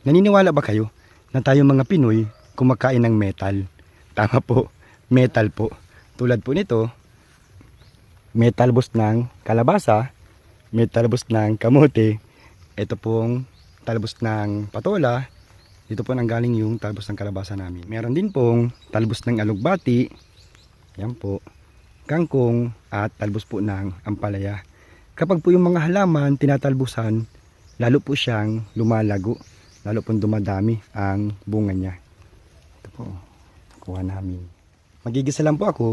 Naniniwala ba kayo na tayong mga Pinoy kumakain ng metal? Tama po, metal po. Tulad po nito, may talbos ng kalabasa, may talbos ng kamote, ito pong talbos ng patola, dito po nanggaling yung talbos ng kalabasa namin. Meron din pong talbos ng alugbati, yan po, kangkong at talbos po ng ampalaya. Kapag po yung mga halaman tinatalbusan, lalo po siyang lumalago, lalo pong dumadami ang bunga niya. Ito po, kuha namin. Magigisa lang po ako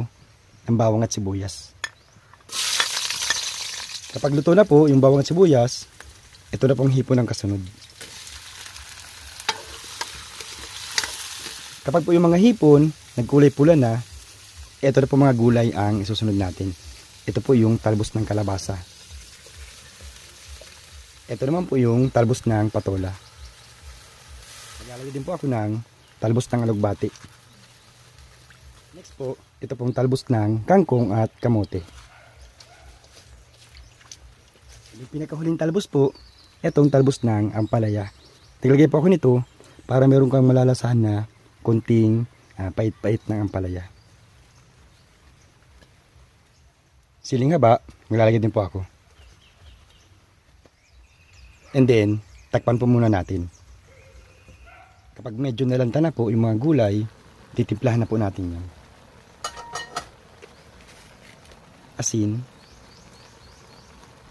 ng bawang at sibuyas. Kapag luto na po yung bawang at sibuyas, ito na pong hipon ng kasunod. Kapag po yung mga hipon nagkulay pula na, ito na po mga gulay ang isusunod natin. Ito po yung talbos ng kalabasa. Ito naman po yung talbos ng patola. Maglalagay din po ako ng talbos ng alugbati. Next po, ito pong talbos ng kangkong at kamote. Yung pinakahuling talbos po, itong talbos ng ampalaya. Tiglagay po ako nito para meron kang malalasahan na konting pait-pait ng ampalaya. Siling haba, maglalagay din po ako. And then, takpan po muna natin. Kapag medyo nalanta na po yung mga gulay, titimplahan na po natin yan. Asin,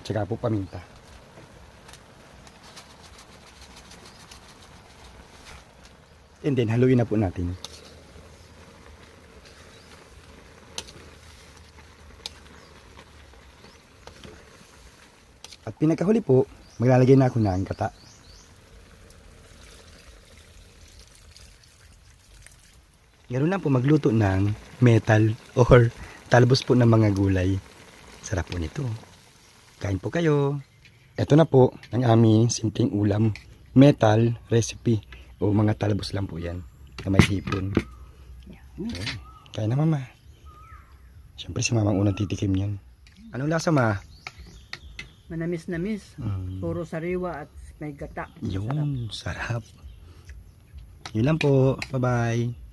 tsaka po paminta. And then, haluin na po natin. At pinakahuli po, maglalagay na ako ng gata. Ganoon lang po magluto ng metal or talbos po ng mga gulay. Sarap po nito. Kain po kayo. Ito na po ang aming simpleng ulam. Metal recipe o mga talbos lang po yan na may hipon. Okay. Kain na mama. Siyempre si mama ang unang titikim yan. Anong lasa ma? Manamis-namis. Puro sariwa at may gata. Yun, sarap. Yun lang po. Bye-bye.